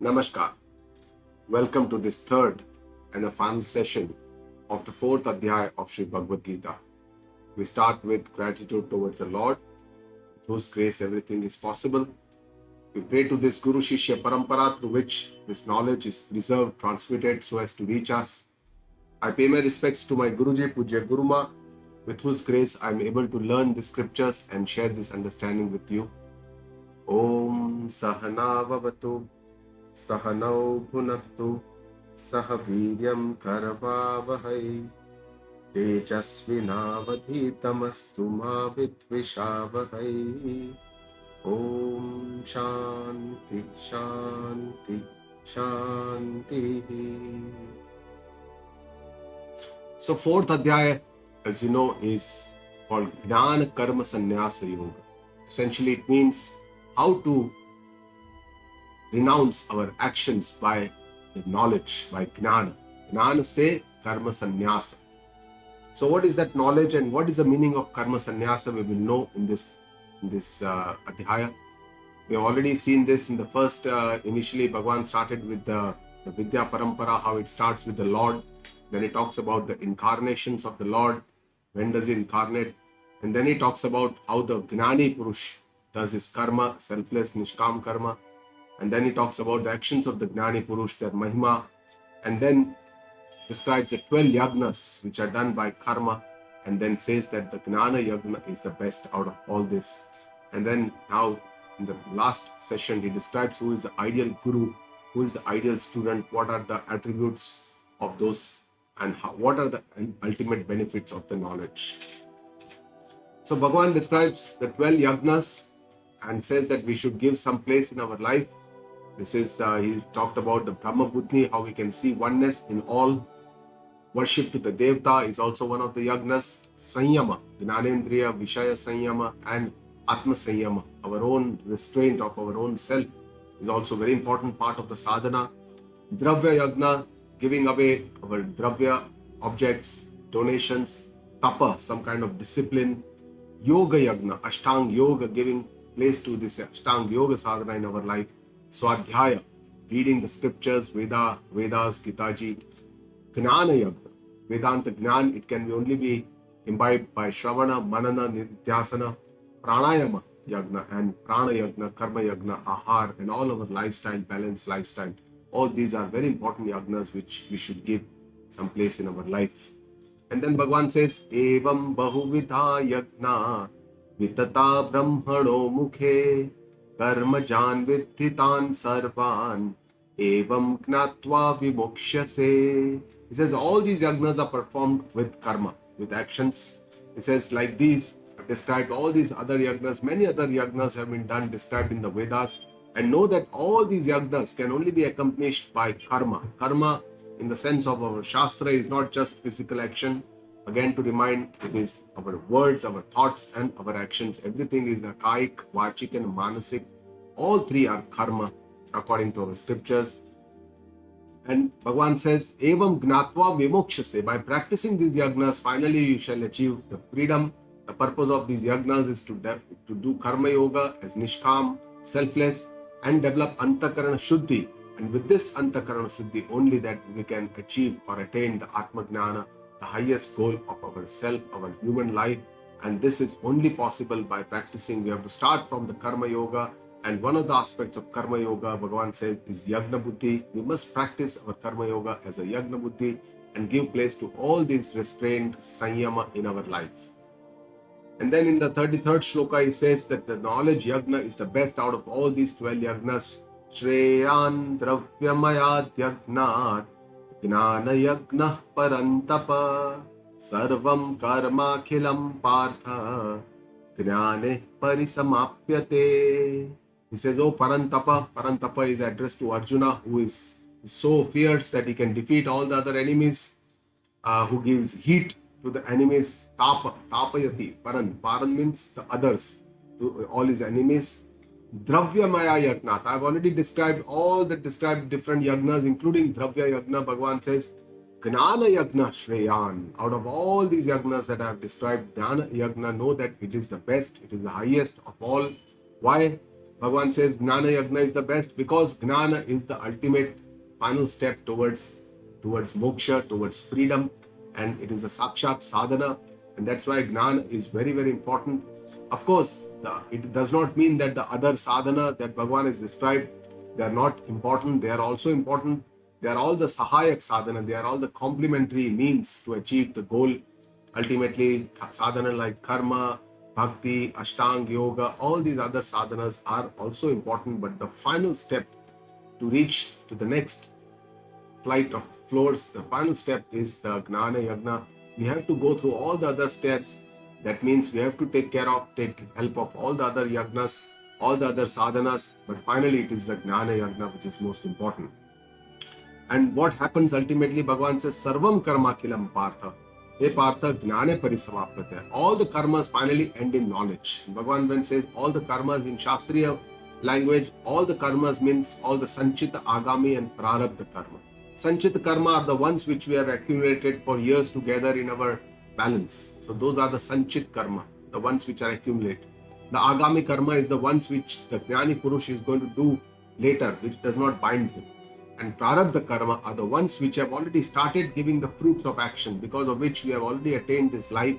Namaskar. Welcome to this third and the final session of the fourth Adhyaya of Shree Bhagavad Geeta. We start with gratitude towards the Lord, with whose grace everything is possible. We pray to this Guru Shishya Parampara through which this knowledge is preserved, transmitted so as to reach us. I pay my respects to my Guruji, Pujya Guruma, with whose grace I am able to learn the scriptures and share this understanding with you. Om Sahana Vavatu Sahanau Bhunaktu Saha Viryam Karavavahai Tejasvinavadhitamastu ma Vidvishavahai. Om Shanti Shanti Shanti. So fourth Adhyaya, as you know, is called Jnana Karma Sannyasa Yoga. Essentially it means how to renounce our actions by the knowledge, by Jnana. Jnana se Karma Sannyasa. So what is that knowledge and what is the meaning of Karma Sannyasa? We will know in this Adhyaya. We have already seen this in the first, initially Bhagavan started with the Vidya Parampara, how it starts with the Lord. Then he talks about the incarnations of the Lord, when does he incarnate, and then he talks about how the Gnani Purush does his karma, selfless, nishkam karma, and then he talks about the actions of the Gnani Purush, their mahima, and then describes the 12 yagnas which are done by karma, and then says that the Gnana Yagna is the best out of all this. And then now in the last session he describes who is the ideal guru, who is the ideal student, what are the attributes of those, and what are the ultimate benefits of the knowledge. So Bhagavan describes the 12 yagnas and says that we should give some place in our life. This is, he talked about the Brahma Buddhi, how we can see oneness in all. Worship to the Devta is also one of the yagnas. Sanyama, Gnanendriya, Vishaya Sanyama, and Atma Sanyama, our own restraint of our own self, is also a very important part of the sadhana. Dravya Yagna, giving away our dravya objects, donations. Tapa, some kind of discipline. Yoga Yagna, Ashtang Yoga, giving place to this Ashtang Yoga sadhana in our life. Swadhyaya, reading the scriptures, Vedas, Gitaji. Gnana Yagna, Vedanta Gnan, it can only be imbibed by Shravana, Manana, Nidhyasana. Pranayama Yagna and Prana Yagna, Karma Yagna, Ahar, and all our lifestyle, balanced lifestyle. All these are very important yagnas which we should give some place in our life. And then Bhagavan says, Evam Bahuvidha Yagna Vitata Brahmano Mukhe Karma Jan Vidhitan Sarvan Evam Gnatva Vimokshase. He says all these yagnas are performed with karma, with actions. He says like these, described all these other yagnas, many other yagnas have been done, described in the Vedas, and know that all these yagnas can only be accomplished by karma. Karma in the sense of our Shastra is not just physical action. Again, to remind, it is our words, our thoughts, and our actions. Everything is a kaik, vachik, and manasik. All three are karma according to our scriptures. And Bhagavan says, Evam Gnatva Vimokshase. By practicing these yagnas, finally you shall achieve the freedom. The purpose of these yagnas is to do Karma-yoga as nishkam, selfless, and develop Antakarana Shuddhi. And with this Antakarana Shuddhi, only that we can achieve or attain the Atma Gnana, the highest goal of our self, our human life. And this is only possible by practicing. We have to start from the Karma-yoga. And one of the aspects of Karma-yoga, Bhagavan says, is Yagna Buddhi. We must practice our Karma-yoga as a Yagna Buddhi and give place to all these restraint, Sanyama in our life. And then in the 33rd shloka, he says that the knowledge yagna is the best out of all these 12 yagnas. Shreyan dravyamayad yagnat gnana yagna parantapa sarvam karma khilam partha gnane parisamapyate. He says, oh Parantapa. Parantapa is addressed to Arjuna, who is so fierce that he can defeat all the other enemies, who gives heat to the enemies. Tapayati, Paran means the others, to all his enemies. Dravya Maya Yagnat. I have already described all the different yagnas, including Dravya Yagna. Bhagavan says, Gnana Yagna Shreyan. Out of all these yagnas that I have described, Gnana Yagna, know that it is the best, it is the highest of all. Why? Bhagavan says Gnana Yagna is the best because Gnana is the ultimate final step towards moksha, towards freedom, and it is a sakshat sadhana, and that's why Gnana is very, very important. Of course, it does not mean that the other sadhana that Bhagavan has described, they are not important. They are also important. They are all the sahayak sadhana. They are all the complementary means to achieve the goal. Ultimately, sadhana like karma, bhakti, ashtanga yoga, all these other sadhanas are also important, but the final step to reach to the next flight of floors, the final step is the Gnana Yagna. We have to go through all the other steps. That means we have to take help of all the other yagnas, all the other sadhanas, but finally it is the Gnana Yagna which is most important. And what happens ultimately, Bhagavan says, Sarvam karma kilam partha. Hey partha, gnane parisamaprate. All the karmas finally end in knowledge. Bhagavan when says all the karmas in Shastriya language, all the karmas means all the sanchita, agami and prarabdha karma. Sanchita karma are the ones which we have accumulated for years together in our balance. So those are the sanchit karma, the ones which are accumulated. The agami karma is the ones which the Jnani Purush is going to do later, which does not bind him. And prarabdha karma are the ones which have already started giving the fruits of action, because of which we have already attained this life,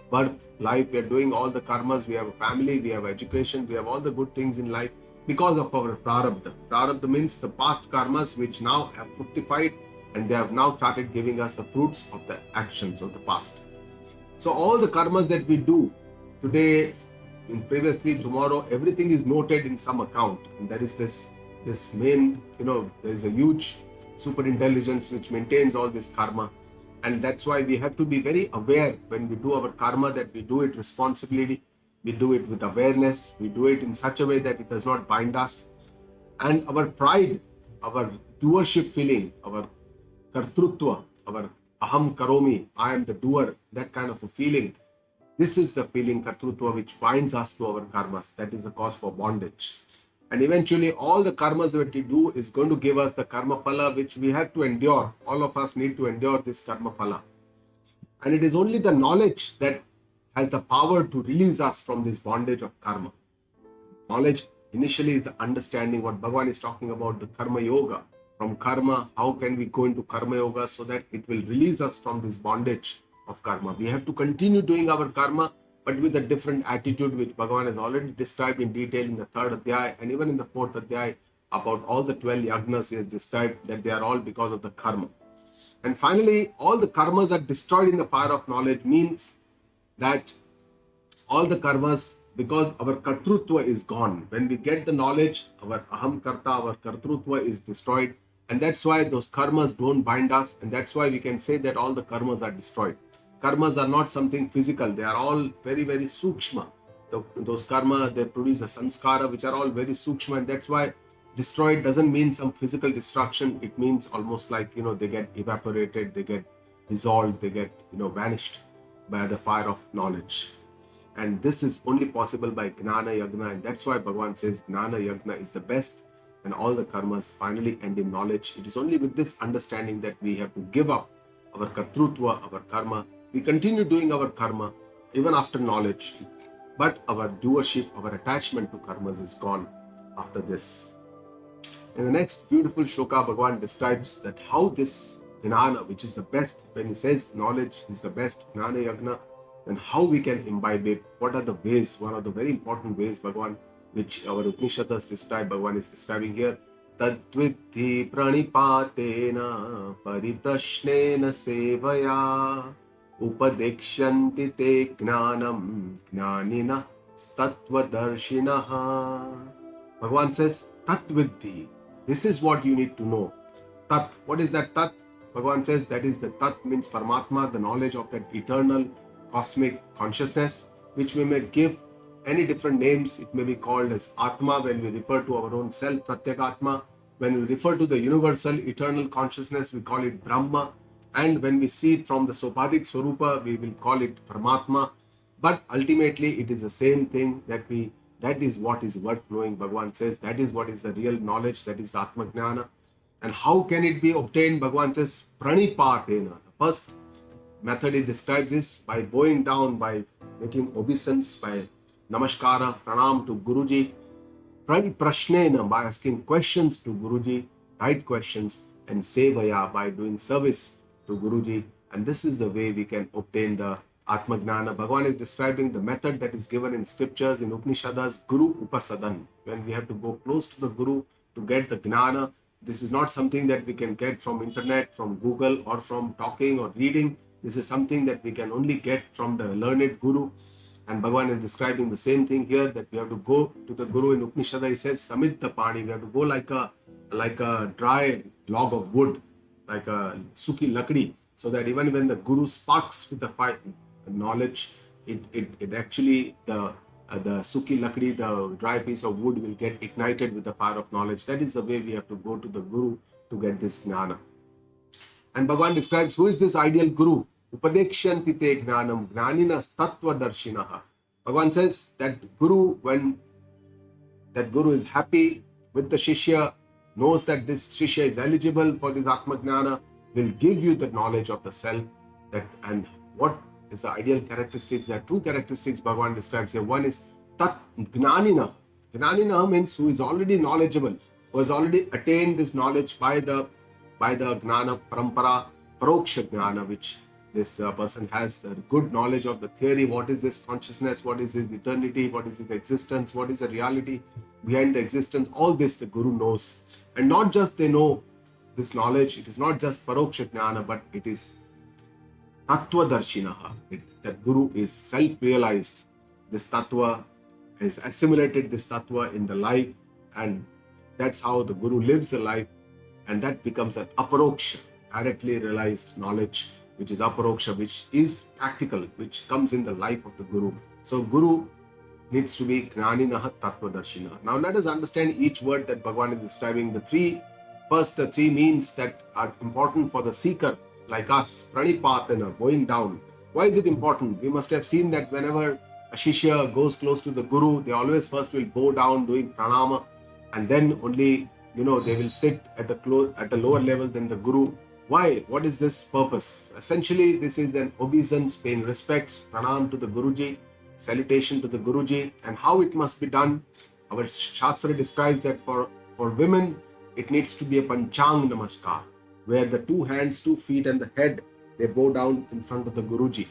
birth, life. We are doing all the karmas. We have a family, we have education, we have all the good things in life because of our prarabdha. Prarabdha means the past karmas which now have fructified and they have now started giving us the fruits of the actions of the past. So all the karmas that we do today, previously, tomorrow, everything is noted in some account. And there is this main, there is a huge super intelligence which maintains all this karma. And that's why we have to be very aware when we do our karma, that we do it responsibly, we do it with awareness, we do it in such a way that it does not bind us. And our pride, our doership feeling, our kartrutva, our aham karomi, I am the doer, that kind of a feeling, this is the feeling kartrutva which binds us to our karmas. That is the cause for bondage. And eventually all the karmas that we do is going to give us the karma phala which we have to endure. All of us need to endure this karma phala. And it is only the knowledge that has the power to release us from this bondage of karma. Knowledge initially is the understanding what Bhagavan is talking about, the Karma-yoga. From karma, how can we go into Karma-yoga so that it will release us from this bondage of karma. We have to continue doing our karma, but with a different attitude, which Bhagavan has already described in detail in the 3rd Adhyaya and even in the 4th Adhyaya. About all the 12 yagnas, he has described that they are all because of the karma. And finally, all the karmas are destroyed in the fire of knowledge, means that all the karmas, because our kartrutva is gone. When we get the knowledge, our aham karta, our kartrutva is destroyed. And that's why those karmas don't bind us. And that's why we can say that all the karmas are destroyed. Karmas are not something physical. They are all very, very sukshma. Those karma, they produce a sanskara, which are all very sukshma. And that's why destroyed doesn't mean some physical destruction. It means almost like, they get evaporated, they get dissolved, they get, vanished by the fire of knowledge. And this is only possible by Gnana Yagna. And that's why Bhagavan says Gnana Yagna is the best. And all the karmas finally end in knowledge. It is only with this understanding that we have to give up our kartrutva, our karma. We continue doing our karma even after knowledge. But our doership, our attachment to karmas is gone after this. In the next beautiful shloka, Bhagavan describes that how this Gnana, which is the best, when he says knowledge is the best, Gnana Yagna, then how we can imbibe it. What are the ways? One of the very important ways, Bhagavan, which our Upanishads describe, Bhagavan is describing here. Tadvidhi pranipatena pariprashnena sevaya upadekshanti te gnanam gnanina statvadarshinaha. Bhagavan says, Tatvidhi. This is what you need to know. Tat. What is that Tat? Bhagavan says that is the Tat means Paramatma, the knowledge of that eternal cosmic consciousness, which we may give any different names. It may be called as Atma when we refer to our own self, Pratyekatma. When we refer to the universal eternal consciousness, we call it Brahma. And when we see it from the Sopadik Swarupa, we will call it Paramatma. But ultimately, it is the same thing that is what is worth knowing. Bhagavan says that is what is the real knowledge, that is Atma Jnana. And how can it be obtained? Bhagavan says Pranipatena. The first method he describes this by bowing down, by making obeisance, by namaskara, pranam to Guruji. Prashnena, by asking questions to Guruji, right questions, and Sevaya, by doing service to Guruji. And this is the way we can obtain the Atma Gnana. Bhagavan is describing the method that is given in scriptures, in Upanishads, Guru Upasadan. When we have to go close to the Guru to get the Gnana, this is not something that we can get from internet, from Google, or from talking or reading. This is something that we can only get from the learned Guru. And Bhagavan is describing the same thing here, that we have to go to the Guru. In Upanishad, he says, Samita Pani, we have to go like a dry log of wood, like a suki lakdi, so that even when the Guru sparks with the fire knowledge, it actually, the suki lakdi, the dry piece of wood, will get ignited with the fire of knowledge. That is the way we have to go to the Guru to get this gnana. And Bhagavan describes who is this ideal Guru. Upadekshanti te gnanam gnaninas tattva darshinaha. Bhagavan says that Guru, when that Guru is happy with the Shishya, knows that this Shishya is eligible for this Atma Gnana, will give you the knowledge of the self. That, and what is the ideal characteristics? There are two characteristics Bhagavan describes here. One is Tat Gnanina. Gnanina means who is already knowledgeable, who has already attained this knowledge by the Gnana Parampara, Paroksha Gnana, which this person has the good knowledge of the theory. What is this consciousness? What is his eternity? What is his existence? What is the reality behind the existence? All this the Guru knows. And not just they know this knowledge, it is not just Paroksha Gnana, but it is Tattva Darshinaha. That Guru is self-realized. This Tattva has assimilated this Tattva in the life, and that's how the Guru lives the life, and that becomes an Aparoksha, directly realized knowledge, which is Aparoksha, which is practical, which comes in the life of the Guru. So Guru needs to be Gnaninaha Tattva Darshina. Now let us understand each word that Bhagavan is describing. The three means that are important for the seeker, like us, Pranipatana, going down. Why is it important? We must have seen that whenever a Shishya goes close to the Guru, they always first will bow down doing pranama, and then only, they will sit at a lower level than the Guru. Why? What is this purpose? Essentially, this is an obeisance, paying respects, pranam to the Guruji, salutation to the Guruji, and how it must be done. Our Shastra describes that for women, it needs to be a Panchang Namaskar, where the two hands, 2 feet, and the head, they bow down in front of the Guruji.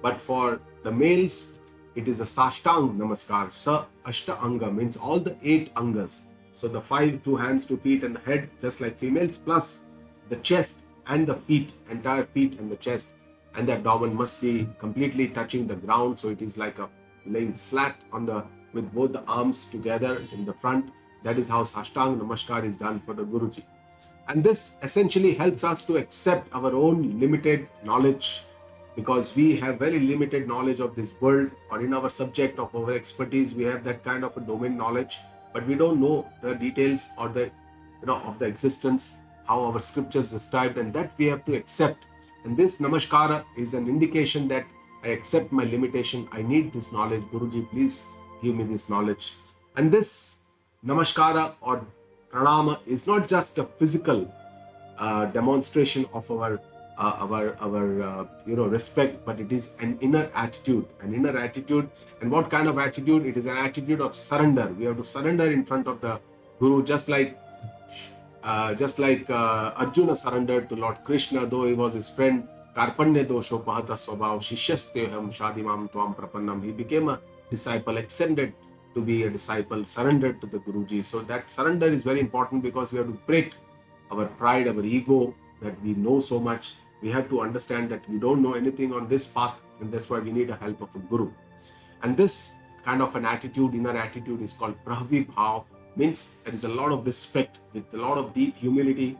But for the males, it is a Sashtang Namaskar. Sa Ashta Anga means all the 8 Angas. So the 5, 2 hands, 2 feet, and the head, just like females, plus the chest and the feet, entire feet and the chest, and the abdomen must be completely touching the ground. So it is like a laying flat with both the arms together in the front. That is how Sashtang Namaskar is done for the Guruji. And this essentially helps us to accept our own limited knowledge, because we have very limited knowledge of this world, or in our subject of our expertise, we have that kind of a domain knowledge, but we don't know the details or the of the existence, how our scriptures described, and that we have to accept. And this Namaskara is an indication that I accept my limitation. I need this knowledge. Guruji, please give me this knowledge. And this Namaskara or Pranama is not just a physical demonstration of our respect, but it is an inner attitude. And what kind of attitude? It is an attitude of surrender. We have to surrender in front of the Guru, just like Arjuna surrendered to Lord Krishna, though he was his friend. Karpanya dosho pahata swabhav shishyasteham shadimam tvam prapannam. He became a disciple, accepted to be a disciple, surrendered to the Guruji. So that surrender is very important, because we have to break our pride, our ego, that we know so much. We have to understand that we don't know anything on this path, and that's why we need the help of a Guru. And this kind of an attitude, inner attitude, is called Prahavi Bhav. Means there is a lot of respect with a lot of deep humility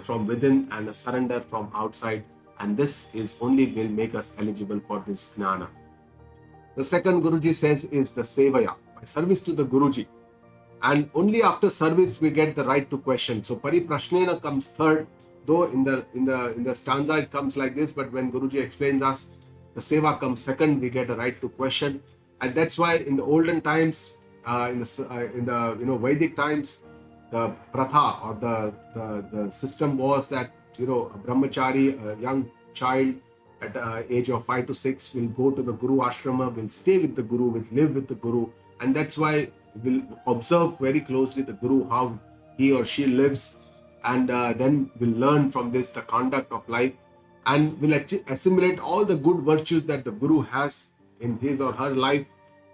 from within and a surrender from outside. And this is only will make us eligible for this Gnana. The second Guruji says is the Sevaya, by service to the Guruji. And only after service we get the right to question. So Pariprashnena comes third, though in the stanza it comes like this, but when Guruji explains us, the Seva comes second, we get a right to question. And that's why in the olden times, in the Vedic times, the pratha or the system was that a brahmachari, a young child at the age of 5 to 6, will go to the Guru ashrama, will stay with the Guru, will live with the Guru, and that's why will observe very closely the Guru, how he or she lives, and then will learn from this the conduct of life, and will assimilate all the good virtues that the Guru has in his or her life.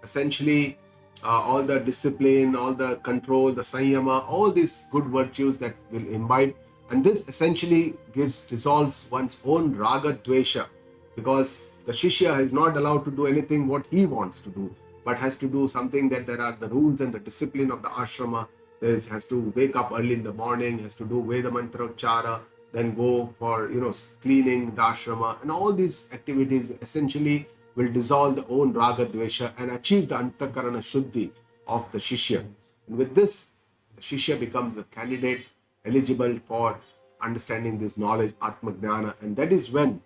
Essentially, all the discipline, all the control, the sanyama, all these good virtues that will imbibe. And this essentially resolves one's own raga dvesha, because the shishya is not allowed to do anything what he wants to do, but has to do something that there are the rules and the discipline of the ashrama. There has to wake up early in the morning, has to do Veda mantra chara, then go for cleaning the ashrama, and all these activities essentially will dissolve the own raga dvesha and achieve the antakarana shuddhi of the shishya. And with this, the shishya becomes a candidate eligible for understanding this knowledge, Atma Jnana. And that is when,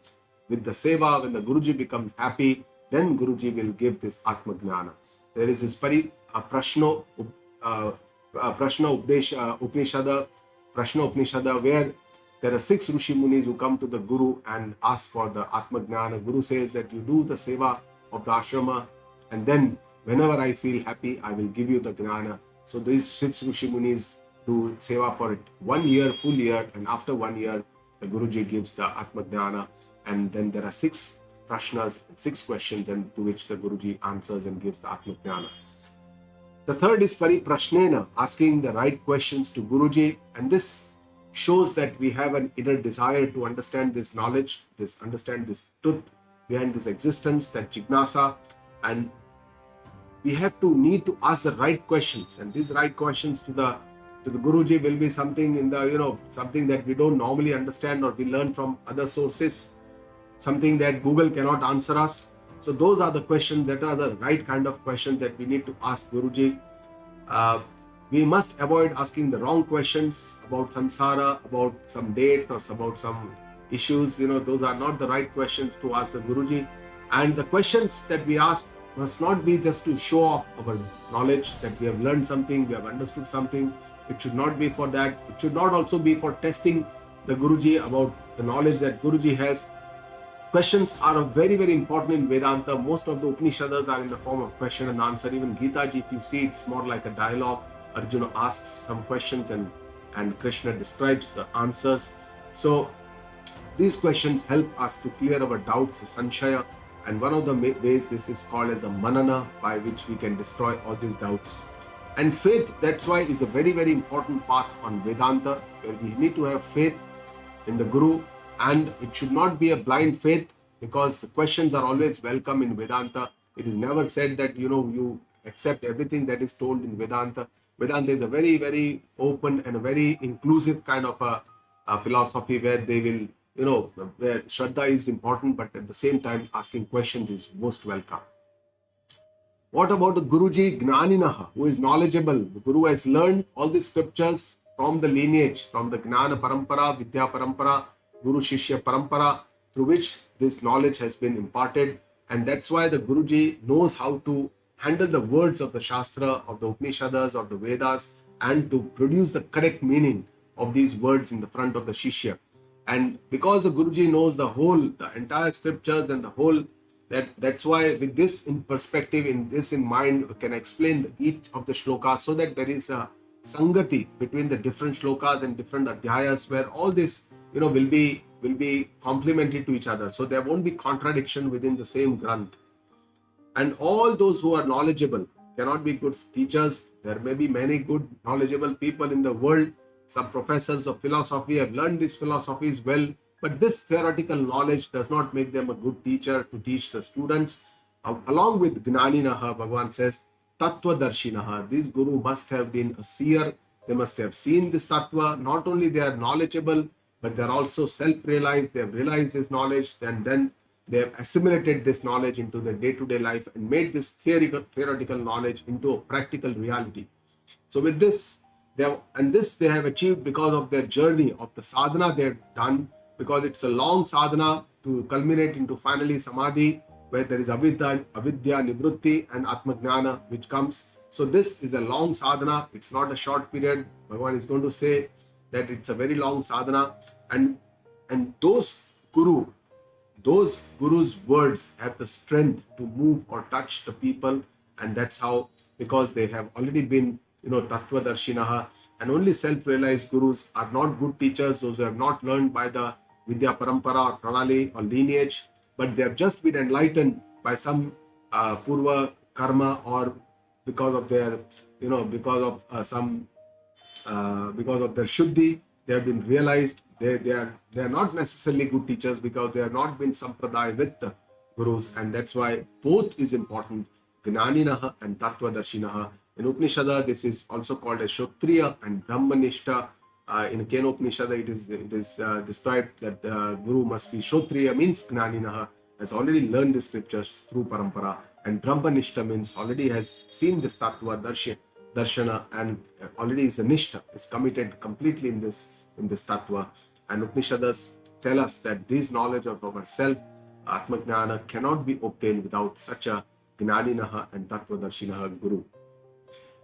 with the seva, when the Guruji becomes happy, then Guruji will give this Atma Jnana. There is this Prashna Upanishada, where there are 6 Rishi Munis who come to the Guru and ask for the Atma Jnana. Guru says that you do the seva of the ashrama, and then whenever I feel happy, I will give you the Jnana. So these 6 Rishi Munis do seva for it 1 year, full year, and after 1 year, the Guruji gives the Atma Jnana, and then there are 6 prashnas, 6 questions, and to which the Guruji answers and gives the Atma Jnana. The third is Pariprashnena, asking the right questions to Guruji, and this shows that we have an inner desire to understand this knowledge, understand this truth behind this existence, that jignasa, and we need to ask the right questions. And these right questions to the Guruji will be something in the something that we don't normally understand, or we learn from other sources, something that Google cannot answer us. So those are the questions that are the right kind of questions that we need to ask Guruji. We must avoid asking the wrong questions about samsara, about some dates, or about some issues. Those are not the right questions to ask the Guruji. And the questions that we ask must not be just to show off our knowledge, that we have learned something, we have understood something. It should not be for that. It should not also be for testing the Guruji about the knowledge that Guruji has. Questions are very, very important in Vedanta. Most of the Upanishads are in the form of question and answer. Even Gita Ji, if you see, it's more like a dialogue. Arjuna asks some questions and Krishna describes the answers. So these questions help us to clear our doubts, the sanshaya, and one of the ways this is called as a manana, by which we can destroy all these doubts. And faith, that's why it's a very, very important path on Vedanta, where we need to have faith in the Guru, and it should not be a blind faith, because the questions are always welcome in Vedanta. It is never said that you accept everything that is told in Vedanta. Vedanta is a very, very open and a very inclusive kind of a philosophy, where they will, where Shraddha is important, but at the same time asking questions is most welcome. What about the Guruji Gnaninaha, who is knowledgeable? The Guru has learned all the scriptures from the lineage, from the Gnana Parampara, Vidya Parampara, Guru Shishya Parampara, through which this knowledge has been imparted. And that's why the Guruji knows how to handle the words of the Shastra, of the Upanishads, of the Vedas, and to produce the correct meaning of these words in the front of the Shishya. And because the Guruji knows the entire scriptures and the whole, that's why with this in perspective, in mind, we can explain each of the shlokas, so that there is a sangati between the different shlokas and different adhyayas, where all this will be complementary to each other. So there won't be contradiction within the same granth. And all those who are knowledgeable cannot be good teachers. There may be many good knowledgeable people in the world. Some professors of philosophy have learned these philosophies well, but this theoretical knowledge does not make them a good teacher to teach the students. Along with Gnaninaha, Bhagavan says, Tattva-darshinaha. These guru must have been a seer. They must have seen this tattva. Not only they are knowledgeable, but they are also self-realized. They have realized this knowledge, and then they have assimilated this knowledge into their day-to-day life and made this theoretical knowledge into a practical reality. So with this, they have achieved because of their journey of the sadhana they have done, because it's a long sadhana to culminate into finally samadhi, where there is avidya, nivrutti, and atma jnana which comes. So this is a long sadhana. It's not a short period. Bhagavan is going to say that it's a very long sadhana, and those guru's words have the strength to move or touch the people, and that's how because they have already been, Tattva Darshinaha, and only self-realized gurus are not good teachers, those who have not learned by the Vidya Parampara or Pranali or lineage, but they have just been enlightened by some Purva karma, or because of their, because of because of their Shuddhi, they have been realized. They are not necessarily good teachers because they have not been sampradaya with the gurus, and that's why both is important, Gnaninaha and Tattva Darshinaha. In Upanishada, this is also called as Shotriya and Brahmanishta. In Kenopanishada, it is described that the guru must be Shotriya, means Gnaninaha, has already learned the scriptures through parampara, and Brahmanishta means already has seen this Tattva Darshana, and already is a Nishta, is committed completely in this Tattva. And Upanishads tell us that this knowledge of ourself, Atma Gnana, cannot be obtained without such a Gnaninaha and Tattva Darshinaha guru.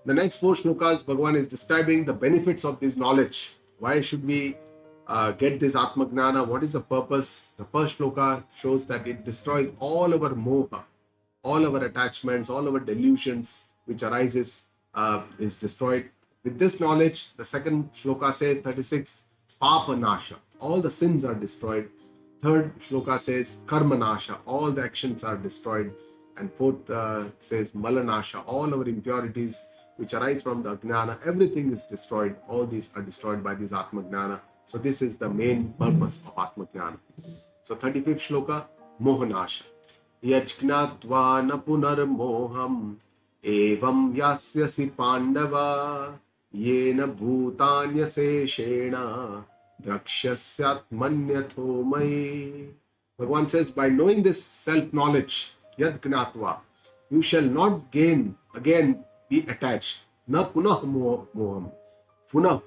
The next 4 shlokas, Bhagavan is describing the benefits of this knowledge. Why should we get this Atma Gnana? What is the purpose? The first shloka shows that it destroys all our moha, all our attachments, all our delusions which arises is destroyed. With this knowledge, the second shloka says, 36, Papa Nasha, all the sins are destroyed. Third shloka says, Karma Nasha, all the actions are destroyed. And fourth says, Malanasha, all our impurities which arise from the Ajnana, everything is destroyed. All these are destroyed by this Atma Gnana. So this is the main purpose of Atma Gnana. So 35th shloka, Mohanasha. Yajgnatva na punar moham evam yasyasi pandava yena bhutanya seshena drakshasyat manyatho mai. Bhagavan says, by knowing this self-knowledge, yad gnatva, you shall not again be attached. Na punah moham. Punah,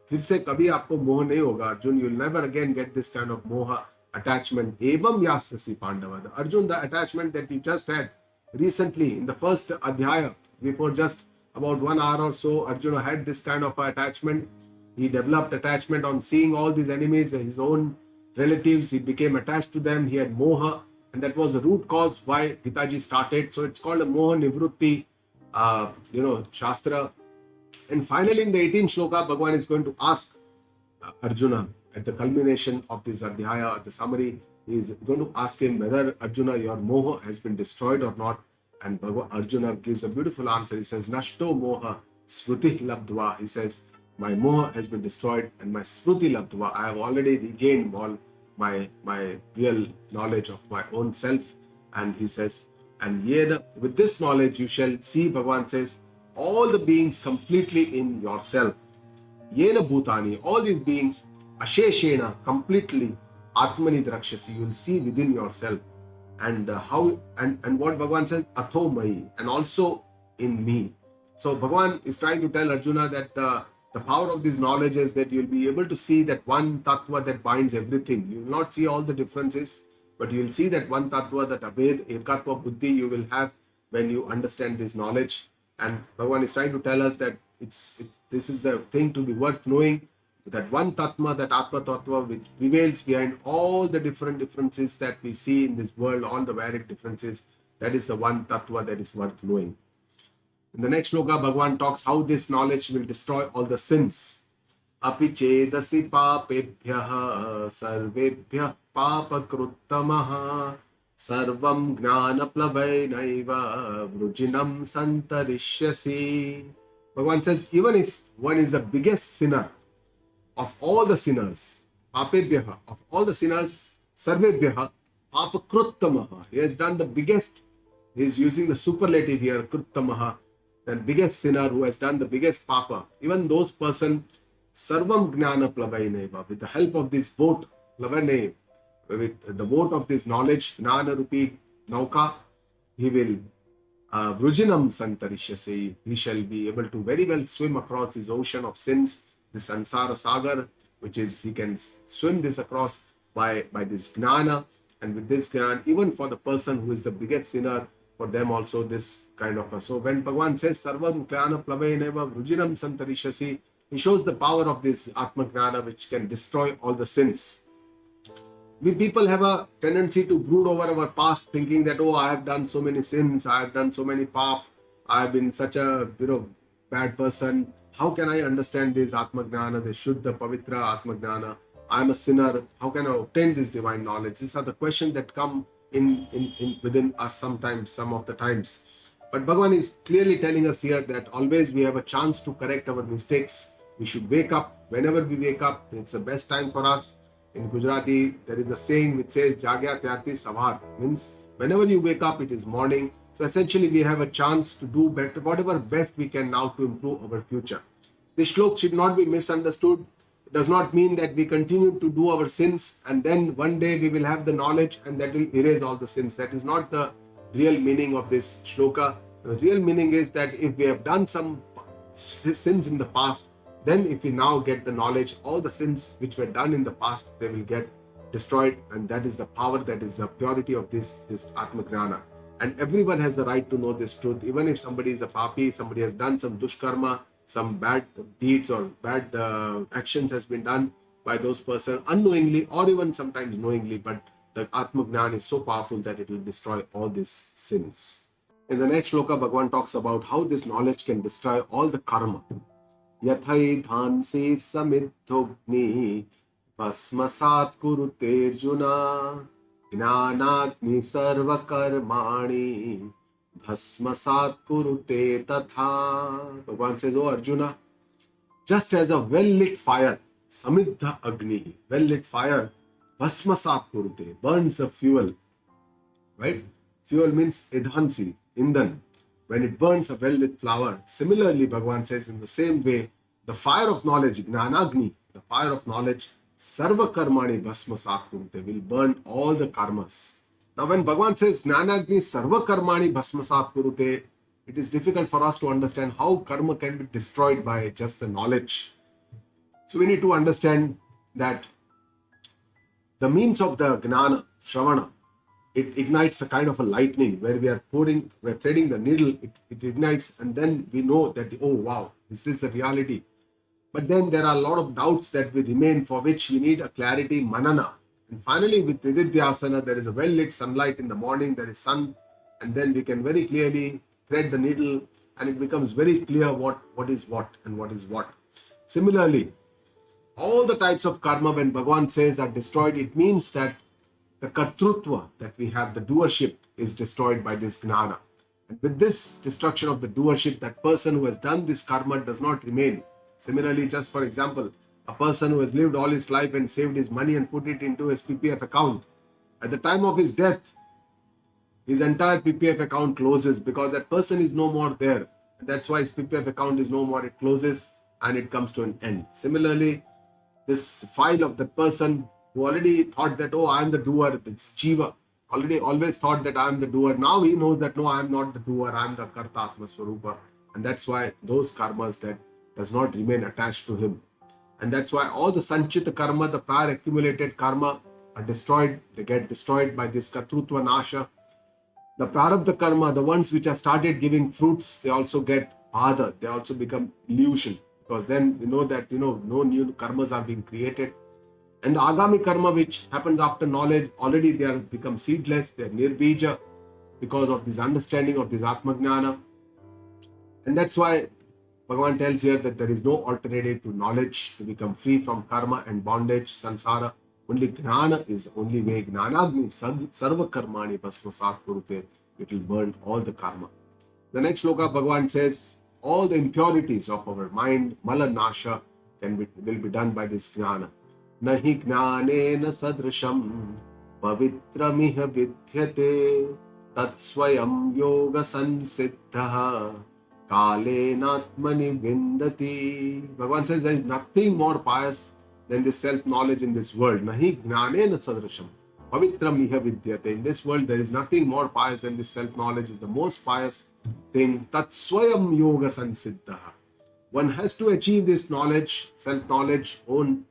फिर से कभी आपको मोह नहीं होगा, Arjun. You'll never again get this kind of moha attachment. Evam yasyasi pandava. Arjun, the attachment that you just had recently in the first Adhyaya, before just about 1 hour or so, Arjuna had this kind of attachment. He developed attachment on seeing all these enemies, his own relatives. He became attached to them. He had moha, and that was the root cause why Gitaji started. So it's called a moha nivrutti, Shastra. And finally, in the 18th shloka, Bhagavan is going to ask Arjuna at the culmination of this Adhyaya, the summary, he is going to ask him whether, Arjuna, your moha has been destroyed or not. And Arjuna gives a beautiful answer. He says, Nashto moha smruti labdva. He says, my moha has been destroyed and my smruti labdva, I have already regained all my real knowledge of my own self. And he says, and yena, with this knowledge you shall see, Bhagavan says, all the beings completely in yourself. Yena bhutani, all these beings, asheshena, completely, atmani drakshasi, you will see within yourself. And how and what Bhagavan says, atho mai, and also in me. So Bhagavan is trying to tell Arjuna that the power of this knowledge is that you'll be able to see that one tattva that binds everything. You will not see all the differences, but you will see that one tattva, that abhed ekatva buddhi you will have when you understand this knowledge. And Bhagavan is trying to tell us that this is the thing to be worth knowing, that one Tatma, that Atma Tattva, which prevails behind all the differences that we see in this world, all the varied differences, that is the one Tattva that is worth knowing. In the next shloka, Bhagavan talks how this knowledge will destroy all the sins. Api chedasi papebhyah sarvebhyah papakruttamaha sarvam gnana plavainaiva vrujinam santarishyasi. Bhagavan says, even if one is the biggest sinner of all the sinners, papebhyah, of all the sinners, sarvebhyah papakruttamaha, he has done the biggest, he is using the superlative here, kruttamaha, the biggest sinner who has done the biggest papa, even those person, sarvam gnana plavainaiva, with the help of this boat, plavainaiva, with the boat of this knowledge, gnana rupi nauka, he will vrujinam santarishyase, he shall be able to very well swim across this ocean of sins, the sansara sagar, which is, he can swim this across by this gnana. And with this gnana, even for the person who is the biggest sinner, for them also this kind of so when Bhagavan says sarvam gnana plavaineva vrujinam santarishyasi, he shows the power of this atma gnana which can destroy all the sins. We people have a tendency to brood over our past, thinking that, oh, I have done so many sins, I have done so many pap, I've been such a bad person. How can I understand this Atma Gnana, this Shuddha Pavitra Atma Gnana? I'm a sinner. How can I obtain this divine knowledge? These are the questions that come in within us sometimes, some of the times. But Bhagavan is clearly telling us here that always we have a chance to correct our mistakes. We should wake up. Whenever we wake up, it's the best time for us. In Gujarati, there is a saying which says, Jagya Tyarti Savar. Means whenever you wake up, it is morning. So essentially, we have a chance to do better, whatever best we can now to improve our future. This shlok should not be misunderstood. It does not mean that we continue to do our sins and then one day we will have the knowledge and that will erase all the sins. That is not the real meaning of this shloka. The real meaning is that if we have done some sins in the past, then if we now get the knowledge, all the sins which were done in the past, they will get destroyed, and that is the power, that is the purity of this Atma Gnana. And everyone has the right to know this truth. Even if somebody is a papi, somebody has done some dushkarma, some bad deeds or bad actions has been done by those persons unknowingly or even sometimes knowingly, but the Atma Gnana is so powerful that it will destroy all these sins. In the next shloka, Bhagavan talks about how this knowledge can destroy all the karma. Yathai dhansi samidhogni vasmasat kurute Arjuna Gnanagni sarva karmani bhasmasat kurute tatha. Bhagavan says, oh Arjuna, just as a well-lit fire, samidha agni, well-lit fire, bhasmasat kurute, burns the fuel, right? Fuel means idhansi, indan. When it burns a well-lit flower, similarly, Bhagavan says, in the same way, the fire of knowledge, Gnanagni, the fire of knowledge, Sarva Karmani Bhasmasat Kurute, will burn all the karmas. Now, when Bhagavan says Gnanagni Sarva Karmani Bhasmasat Kurute, it is difficult for us to understand how karma can be destroyed by just the knowledge. So, we need to understand that the means of the Gnana, Shravana, it ignites a kind of a lightning where we're threading the needle, it ignites, and then we know that, oh wow, this is a reality. But then there are a lot of doubts that will remain, for which we need a clarity, manana. And finally, with Nididhyasana, there is a well-lit sunlight in the morning, there is sun, and then we can very clearly thread the needle, and it becomes very clear what is what and what is what. Similarly, all the types of karma, when Bhagavan says are destroyed, it means that the kartrutva that we have, the doership, is destroyed by this gnana. And with this destruction of the doership, that person who has done this karma does not remain. Similarly, just for example, a person who has lived all his life and saved his money and put it into his PPF account, at the time of his death, his entire PPF account closes because that person is no more there. And that's why his PPF account is no more. It closes and it comes to an end. Similarly, this file of the person who already thought that, oh, I am the doer, it's Jiva, always thought that I am the doer. Now he knows that, no, I am not the doer, I am the Karta Atma Swarupa. And that's why those karmas that does not remain attached to him. And that's why all the Sanchita karma, the prior accumulated karma, are destroyed. They get destroyed by this Katrutva Nasha. The Prarabdha karma, the ones which have started giving fruits, they also get bhada, they also become illusion. Because then we know that, no new karmas are being created. And the Agami karma, which happens after knowledge, already they are become seedless, they are nirbija, because of this understanding of this Atma Gnana. And that's why Bhagavan tells here that there is no alternative to knowledge to become free from karma and bondage, samsara. Only Gnana is the only way. Gnanagni sarva karmani bhasmasat kurute. It will burn all the karma. The next shloka, Bhagavan says, all the impurities of our mind, mala nasha, will be done by this Gnana. Nahi gnanena sadrisham pavitramiha vidyate tatsvayam yoga sansiddha kalenatmani vindati. Bhagavan says there is nothing more pious than this self-knowledge in this world. Nahi gnanena sadrisham pavitramiha vidyate. In this world there is nothing more pious than this self-knowledge. Is the most pious thing. Tatsvayam yoga sansiddha. One has to achieve this knowledge, self-knowledge, own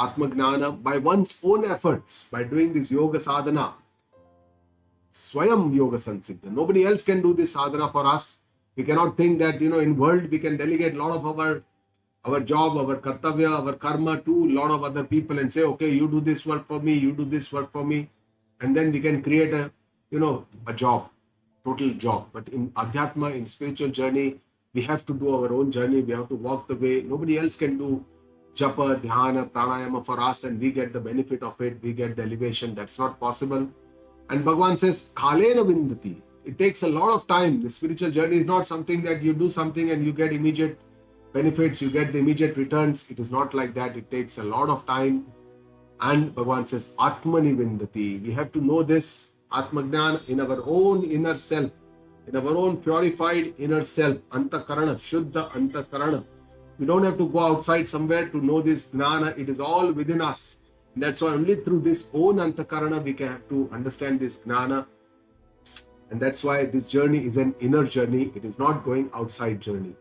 Atma Gnana by one's own efforts, by doing this yoga sadhana. Swayam yoga sansiddha. Nobody else can do this sadhana for us. We cannot think that, in world we can delegate a lot of our job, our kartavya, our karma to a lot of other people and say, okay, you do this work for me, you do this work for me. And then we can create a job. total job. But in Adhyatma, in spiritual journey, we have to do our own journey. We have to walk the way. Nobody else can do japa, dhyana, pranayama for us and we get the benefit of it. We get the elevation. That's not possible. And Bhagavan says, Kalena Vindati. It takes a lot of time. The spiritual journey is not something that you do something and you get immediate benefits, you get the immediate returns. It is not like that. It takes a lot of time. And Bhagavan says, Atmani Vindati. We have to know this Atmajnana in our own inner self, in our own purified inner self, Antakarana, Shuddha Antakarana. We don't have to go outside somewhere to know this Jnana. It is all within us. And that's why only through this own Antakarana we can have to understand this Jnana. And that's why this journey is an inner journey. It is not going outside journey.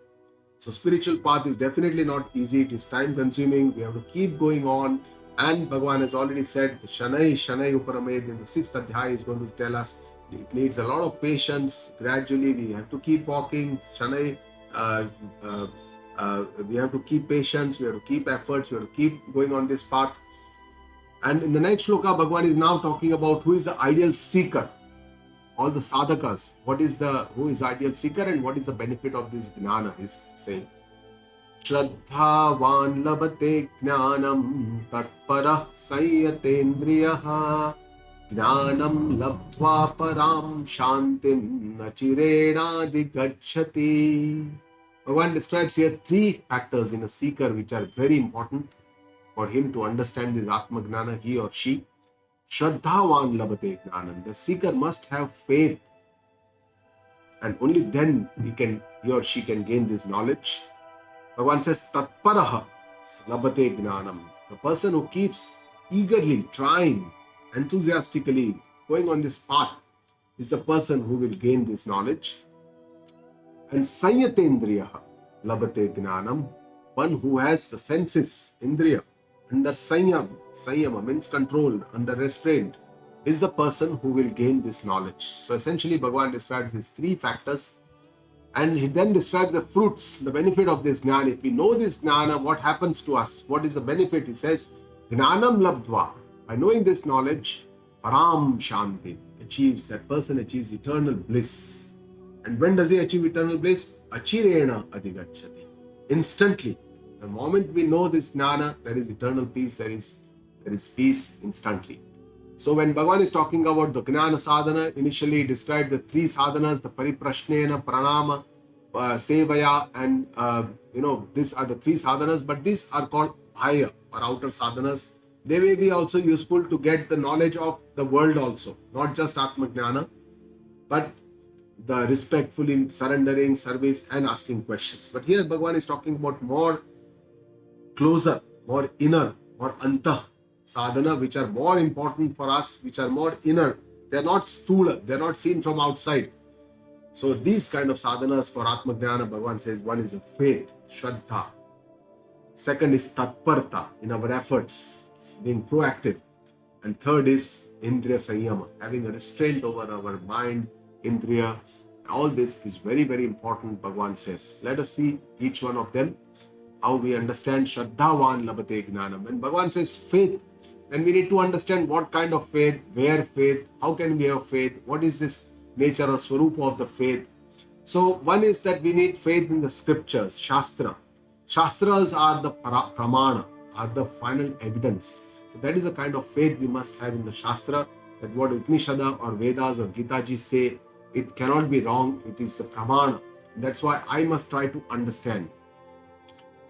So spiritual path is definitely not easy. It is time consuming. We have to keep going on. And Bhagavan has already said, the Shanai Uparamed in the 6th Adhyaya is going to tell us it needs a lot of patience. Gradually, we have to keep walking. Shanai, we have to keep patience. We have to keep efforts. We have to keep going on this path. And in the next shloka, Bhagavan is now talking about who is the ideal seeker. All the sadhakas, who is the ideal seeker and what is the benefit of this jnana, he's saying. Shraddhavan labate jnanam tatparah sanyatendriyaha jnanam labdva param shantim nachirena digacchati. Bhagavan describes here 3 factors in a seeker which are very important for him to understand this Atma Jnana, he or she. Shraddhavan labate jnanam. The seeker must have faith, and only then he or she can gain this knowledge. Bhagavan says, Tatparaha labate jnanam. The person who keeps eagerly trying, enthusiastically going on this path is the person who will gain this knowledge. And Sanyatendriyaha labate jnanam. One who has the senses, indriya, under Sanyama means controlled, under restraint, is the person who will gain this knowledge. So essentially, Bhagavan describes these 3 factors and he then describes the fruits, the benefit of this jnana. If we know this jnana, what happens to us? What is the benefit? He says, Jnanam labdva. By knowing this knowledge, param shanti, that person achieves eternal bliss. And when does he achieve eternal bliss? Achirena adigacchati. Instantly. The moment we know this jnana, there is eternal peace, there is peace instantly. So when Bhagavan is talking about the jnana sadhana, initially he described the 3 sadhanas, the pariprashnena, pranama, sevaya, and these are the 3 sadhanas, but these are called bhaya or outer sadhanas. They may be also useful to get the knowledge of the world also, not just Atma Jnana, but the respectfully surrendering, service and asking questions. But here Bhagavan is talking about more closer, more inner, more anta sadhana, which are more important for us, which are more inner. They are not stula, they are not seen from outside. So these kind of sadhanas for Atma Jnana, Bhagavan says, one is a faith, Shraddha. Second is Tatparta, in our efforts, being proactive. And third is Indriya Sanyama, having a restraint over our mind, Indriya. All this is very, very important, Bhagavan says. Let us see each one of them, how we understand Shraddhavan labate jnanam. When Bhagavan says faith, then we need to understand what kind of faith, where faith, how can we have faith, what is this nature or swarupa of the faith. So one is that we need faith in the scriptures, Shastra. Shastras are the pramana, are the final evidence. So that is the kind of faith we must have in the Shastra, that what Upanishada or Vedas or Gita ji say, it cannot be wrong, it is the pramana. That's why I must try to understand.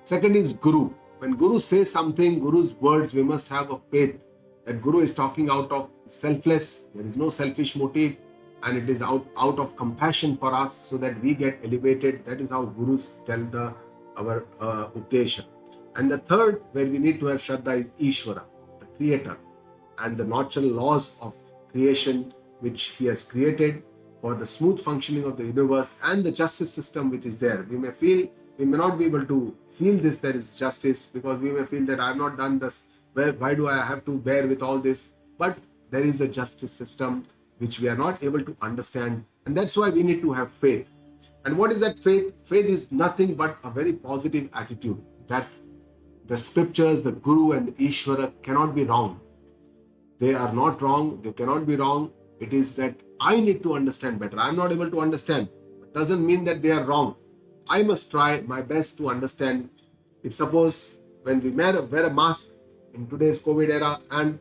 Second is Guru. When Guru says something, Guru's words, we must have a faith that Guru is talking out of selfless, there is no selfish motive, and it is out of compassion for us so that we get elevated. That is how Gurus tell our Updesha. And the third, where we need to have Shraddha, is Ishvara, the Creator, and the natural laws of creation which He has created for the smooth functioning of the universe and the justice system which is there. We may not be able to feel this, there is justice, because we may feel that I have not done this. Why do I have to bear with all this? But there is a justice system which we are not able to understand. And that's why we need to have faith. And what is that faith? Faith is nothing but a very positive attitude that the scriptures, the Guru and the Ishvara cannot be wrong. They are not wrong. They cannot be wrong. It is that I need to understand better. I'm not able to understand. It doesn't mean that they are wrong. I must try my best to understand. If suppose when we wear a mask in today's COVID era and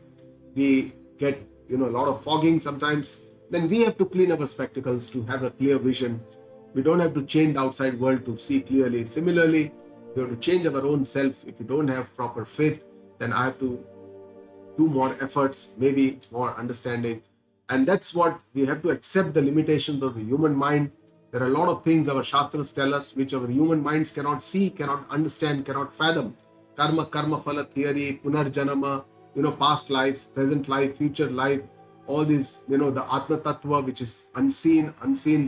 we get a lot of fogging sometimes, then we have to clean our spectacles to have a clear vision. We don't have to change the outside world to see clearly. Similarly, we have to change our own self. If we don't have proper faith, then I have to do more efforts, maybe more understanding. And that's what we have to accept, the limitations of the human mind. There are a lot of things our Shastras tell us which our human minds cannot see, cannot understand, cannot fathom. Karma phala theory, punarjanama, past life, present life, future life, all these, the Atma Tattva, which is unseen,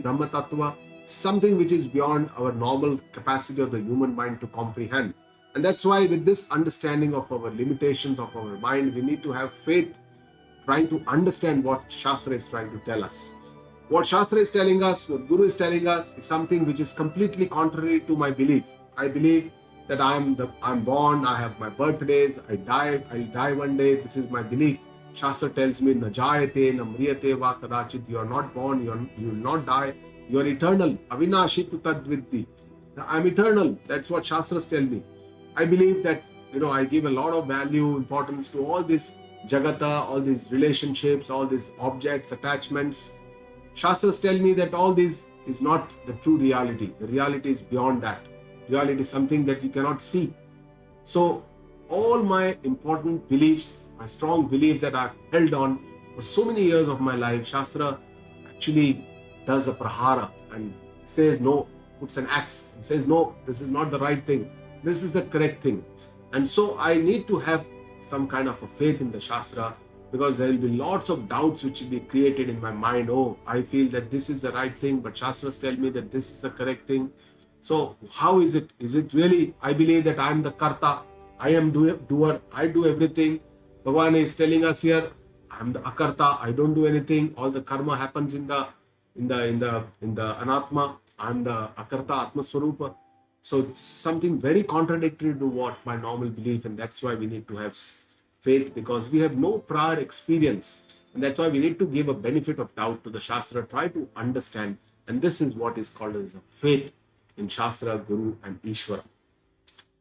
Brahma Tattva, something which is beyond our normal capacity of the human mind to comprehend. And that's why with this understanding of our limitations of our mind, we need to have faith, trying to understand what Shastra is trying to tell us. What Shastra is telling us, what Guru is telling us is something which is completely contrary to my belief. I believe that I'm born, I have my birthdays, I'll die one day. This is my belief. Shastra tells me, na jayate, na mriyate va kadachit. You are not born, you will not die. You are eternal. Avinashitu tadviddhi. I'm eternal. That's what Shastras tell me. I believe that, I give a lot of value, importance to all this Jagata, all these relationships, all these objects, attachments. Shastras tell me that all this is not the true reality. The reality is beyond that. Reality is something that you cannot see. So all my important beliefs, my strong beliefs that I've held on for so many years of my life, Shastra actually does a prahara and says no, puts an axe and says no, this is not the right thing. This is the correct thing. And so I need to have some kind of a faith in the Shastra, because there will be lots of doubts which will be created in my mind. Oh, I feel that this is the right thing, but Shastras tell me that this is the correct thing. So how is it? Is it really, I believe that I am the Karta, I am doer, I do everything. Bhagavan is telling us here, I am the Akarta, I don't do anything. All the karma happens in the Anatma. I am the Akarta, Atma Swarupa. So it's something very contradictory to what my normal belief, and that's why we need to have faith, because we have no prior experience, and that's why we need to give a benefit of doubt to the Shastra, try to understand, and this is what is called as a faith in Shastra, Guru and Ishvara.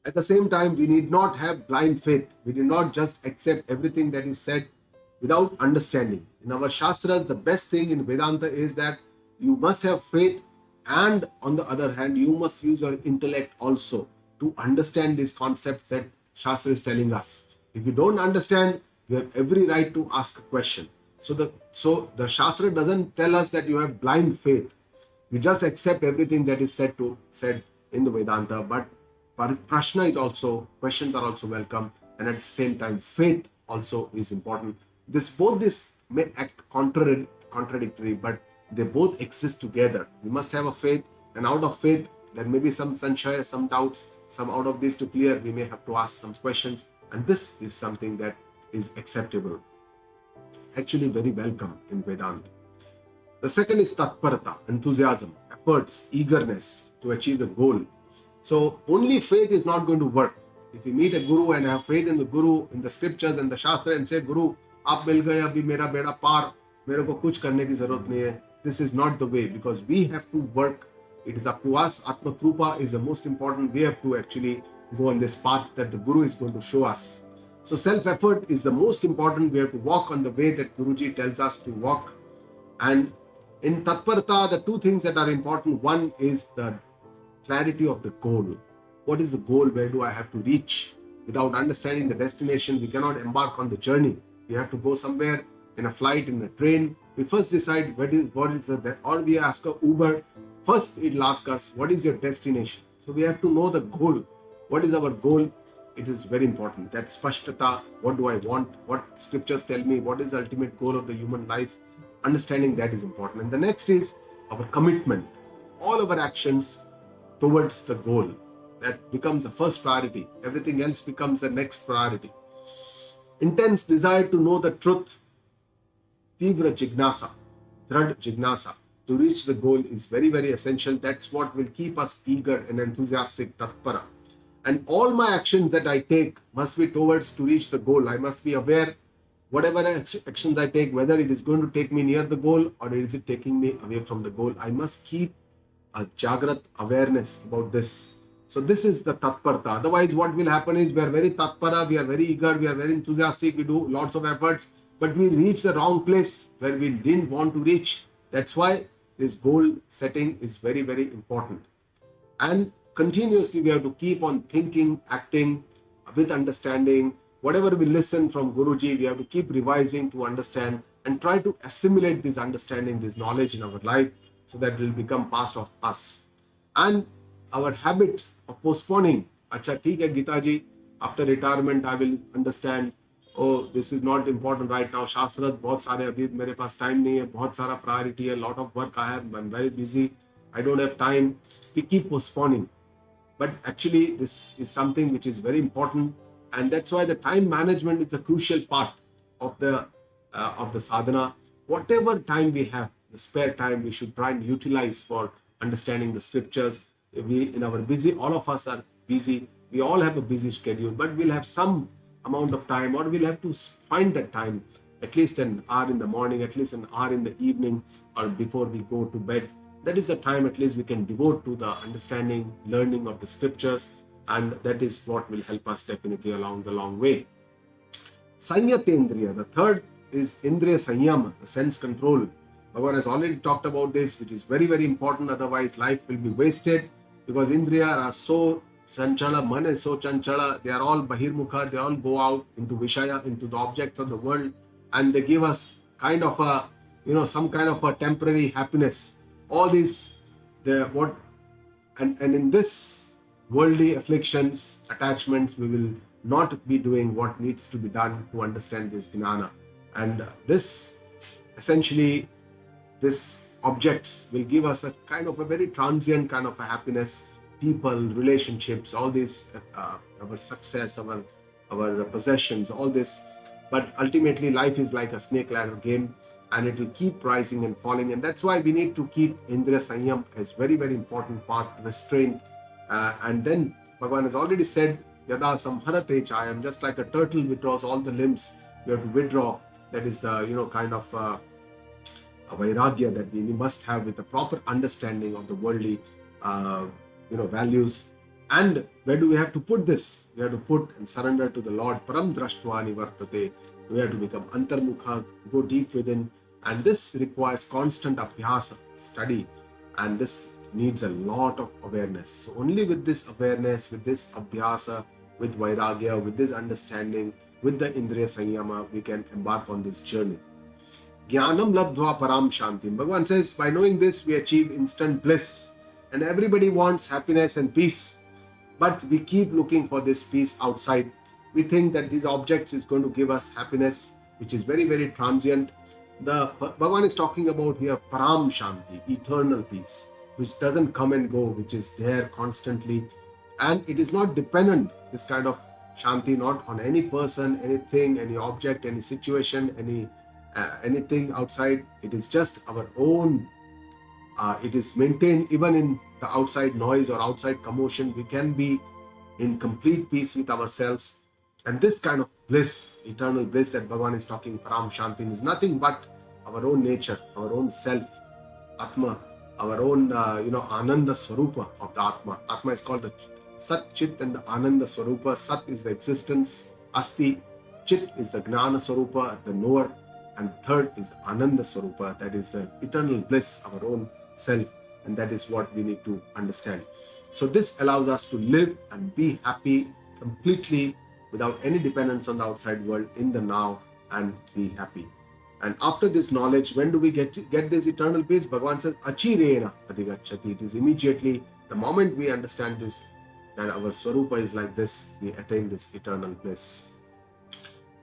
At the same time, we need not have blind faith. We do not just accept everything that is said without understanding. In our Shastras, the best thing in Vedanta is that you must have faith, and on the other hand, you must use your intellect also to understand these concepts that Shastra is telling us. If you don't understand, you have every right to ask a question. So the Shastra doesn't tell us that you have blind faith. You just accept everything that is said in the Vedanta. But prashna is also, questions are also welcome, and at the same time, faith also is important. Both this may act contradictory, but they both exist together. We must have a faith, and out of faith, there may be some sanshaya, some doubts, some out of this to clear, we may have to ask some questions, and this is something that is acceptable, actually very welcome in Vedanta. The second is tatparata, enthusiasm, efforts, eagerness to achieve the goal. So only faith is not going to work. If we meet a guru and have faith in the guru, in the scriptures and the shastra, and say, Guru, aap mil gaye, abhi mera beda par, mere ko kuch karne ki zarurat nahi hai. This is not the way, because we have to work. It is up to us. Atma Krupa is the most important. We have to actually go on this path that the Guru is going to show us. So self-effort is the most important. We have to walk on the way that Guruji tells us to walk. And in Tatparata, the two things that are important, one is the clarity of the goal. What is the goal? Where do I have to reach? Without understanding the destination, we cannot embark on the journey. We have to go somewhere in a flight, in a train. We first decide what is the, or we ask a Uber. First, it will ask us, what is your destination? So we have to know the goal. What is our goal? It is very important. That spashtata, what do I want? What scriptures tell me? What is the ultimate goal of the human life? Understanding that is important. And the next is our commitment. All our actions towards the goal. That becomes the first priority. Everything else becomes the next priority. Intense desire to know the truth. Tivra jignasa, dhrad jignasa, to reach the goal is very, very essential. That's what will keep us eager and enthusiastic, tatpara. And all my actions that I take must be towards to reach the goal. I must be aware whatever actions I take, whether it is going to take me near the goal or is it taking me away from the goal, I must keep a Jagrat awareness about this. So this is the tatparta. Otherwise, what will happen is we are very tatpara, we are very eager, we are very enthusiastic, we do lots of efforts, but we reach the wrong place where we didn't want to reach. That's why this goal setting is very, very important. And continuously we have to keep on thinking, acting with understanding. Whatever we listen from Guruji, we have to keep revising to understand and try to assimilate this understanding, this knowledge in our life so that it will become part of us. And our habit of postponing, acha theek hai Gita ji, after retirement I will understand, oh this is not important right now, shastras bahut sare, abhi mere paas time nahi hai, bahut sara priority hai, lot of work I have, I'm very busy, I don't have time. We keep postponing, but actually this is something which is very important, and that's why the time management is a crucial part of the sadhana. Whatever time we have, the spare time, we should try and utilize for understanding the scriptures. We, in our busy, all of us are busy, we all have a busy schedule, but we'll have some amount of time, or we'll have to find that time, at least an hour in the morning, at least an hour in the evening, or before we go to bed. That is the time at least we can devote to the understanding, learning of the scriptures, and that is what will help us definitely along the long way. Sanyatendriya, the third is Indriya Sanyama, the sense control. Bhagavan has already talked about this, which is very, very important. Otherwise, life will be wasted, because Indriya are so chanchala, man is so chanchala, they are all bahirmukha, they all go out into Vishaya, into the objects of the world, and they give us kind of a, some kind of a temporary happiness. All these, and in this worldly afflictions, attachments, we will not be doing what needs to be done to understand this jnana. And this, essentially, this objects will give us a kind of a very transient kind of a happiness, people, relationships, all this, our success, our possessions, all this. But ultimately, life is like a snake ladder game, and it will keep rising and falling. And that's why we need to keep Indriya Sanyam as very, very important part, restraint. And then Bhagavan has already said, Yada samharate chayam, just like a turtle withdraws all the limbs, we have to withdraw. That is the, kind of a vairagya that we must have with a proper understanding of the worldly, values. And where do we have to put this? We have to put and surrender to the Lord. Param drashtva nivartate. We have to become antarmukha, go deep within. And this requires constant abhyasa, study. And this needs a lot of awareness. So only with this awareness, with this abhyasa, with vairagya, with this understanding, with the Indriya Sanyama, we can embark on this journey. Jnanam labdhva param shantim. Bhagavan says, by knowing this, we achieve instant bliss. And everybody wants happiness and peace. But we keep looking for this peace outside. We think that these objects is going to give us happiness, which is very, very transient. The Bhagavan is talking about here param shanti, eternal peace, which doesn't come and go, which is there constantly. And it is not dependent, this kind of shanti, not on any person, anything, any object, any situation, anything outside. It is just our own. It is maintained even in the outside noise or outside commotion. We can be in complete peace with ourselves. And this kind of bliss, eternal bliss that Bhagavan is talking, param shanti, is nothing but our own nature, our own self, Atma, our own, Ananda Swarupa of the Atma. Atma is called the Sat, Chit, and the Ananda Swarupa. Sat is the existence, Asti. Chit is the Gnana Swarupa, the knower. And third is Ananda Swarupa, that is the eternal bliss, our own self. And that is what we need to understand. So this allows us to live and be happy completely without any dependence on the outside world, in the now, and be happy. And after this knowledge, when do we get this eternal peace? Bhagavan says, Achirena adhigacchati. It is immediately, the moment we understand this, that our Swarupa is like this, we attain this eternal bliss.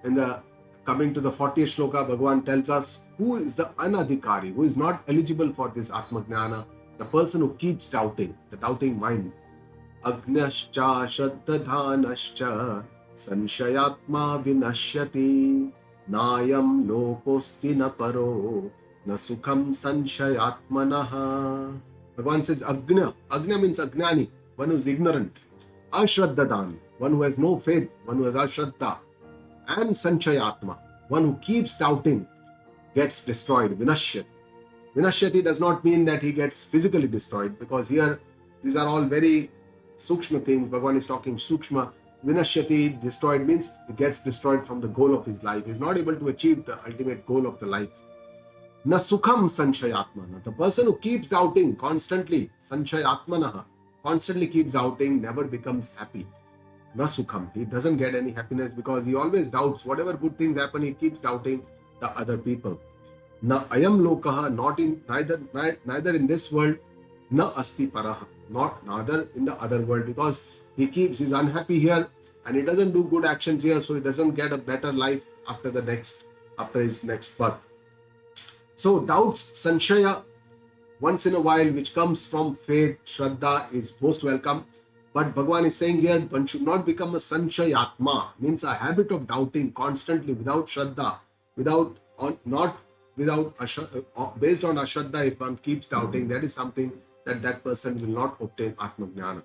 Coming to the 40th shloka, Bhagavan tells us who is the anadhikari, who is not eligible for this Atma Jnana, the person who keeps doubting, the doubting mind. Agnyascha shraddadhanascha sanshayatma vinashyati nayam lokosti na paro na sukham sanshayatmanaha. Bhagavan says Agnya. Agnya means Agnani, one who is ignorant. Ashraddadhan, one who has no faith, one who has ashraddha. And Sanchayatma, One who keeps doubting gets destroyed. Vinashyati. Vinashyati does not mean that he gets physically destroyed, because here these are all very sukshma things. Bhagavan is talking sukshma. Vinashyati, destroyed, means he gets destroyed from the goal of his life. He is not able to achieve the ultimate goal of the life. Na sukham sanshayatmana. The person who keeps doubting constantly, sanshayatmanaha, constantly keeps doubting, never becomes happy. Na sukham. He doesn't get any happiness because he always doubts. Whatever good things happen, he keeps doubting the other people. Na ayam lokaha, not in neither in this world, na asti paraha, neither in the other world, because he's unhappy here and he doesn't do good actions here, so he doesn't get a better life after his next birth. So doubts, sanshaya, once in a while, which comes from faith, shraddha, is most welcome. But Bhagavan is saying here, one should not become a sanshayatma, means a habit of doubting constantly without shraddha, based on ashraddha. If one keeps doubting, that is something that person will not obtain Atma Jnana.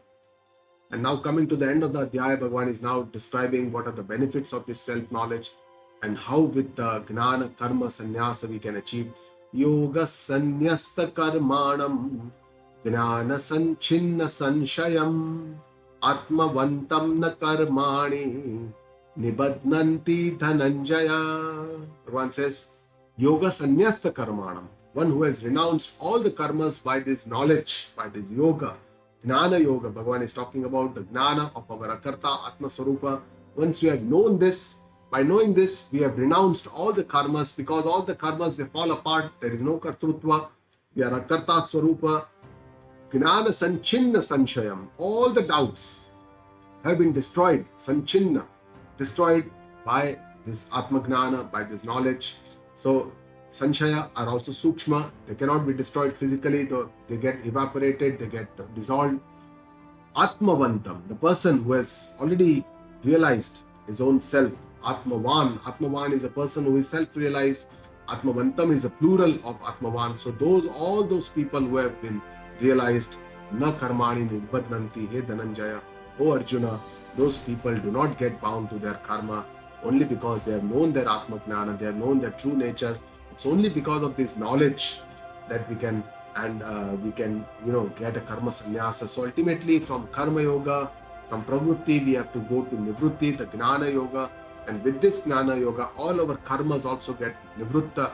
And now coming to the end of the Adhyaya, Bhagavan is now describing what are the benefits of this self-knowledge and how with the Gnana, Karma, Sannyasa we can achieve. Yoga Sannyasta Karmanam Gnana Sanchinna Sanshayam Atmavantam Na Karmani Nibadnanti Dhananjaya. Bhagavan says, Yoga Sannyasta Karmanam, one who has renounced all the karmas by this knowledge, by this yoga, Jnana Yoga. Bhagavan is talking about the Jnana of our Akarta, Atma Swarupa. Once we have known this, by knowing this, we have renounced all the karmas, because all the karmas, they fall apart. There is no Kartrutva. We are Akarta Swarupa. Jnana Sanchinna Sanshayam. All the doubts have been destroyed. Sanchinna, destroyed by this Atma Jnana, by this knowledge. So sanshaya are also sukshma. They cannot be destroyed physically, though they get evaporated, they get dissolved. Atmavantam, the person who has already realized his own self. Atmavan is a person who is self-realized. Atmavantam is a plural of Atmavan. So all those people who have been realized, na karmani nibadnanti, he Dhananjaya, O Arjuna, those people do not get bound to their karma only because they have known their Atma Jnana, they have known their true nature. It's only because of this knowledge that we can get a karma sannyasa. So ultimately, from Karma-yoga, from pravrutti, we have to go to nivrutti, the Gnana-yoga. And with this Gnana-yoga, all our karmas also get nivrutta,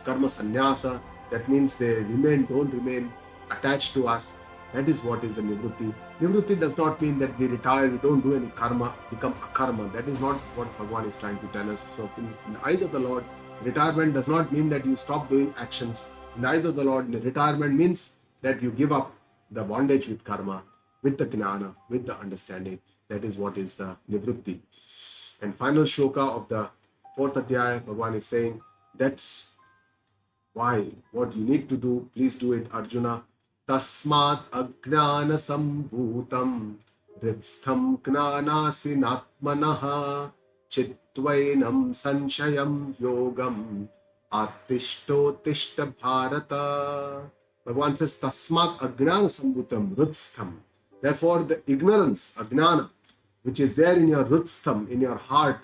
karma sannyasa. That means they don't remain attached to us. That is what is the nivrutti. Nivrutti does not mean that we retire, we don't do any karma, become a karma. That is not what Bhagavan is trying to tell us. So in the eyes of the Lord, retirement does not mean that you stop doing actions. In the eyes of the Lord, retirement means that you give up the bondage with karma, with the jnana, with the understanding. That is what is the nivrutti. And final shloka of the 4th Adhyaya, Bhagavan is saying, that's why what you need to do, please do it, Arjuna. Tasmat ajnana sambhutam ritstham gnanasinatmanaha chitvainam sanshayam yogam atishto tishta bharata. Bhagavan says, Tasmat ajnana sambhutam ritstham. Therefore, the ignorance, ajnana, which is there in your ritstham, in your heart,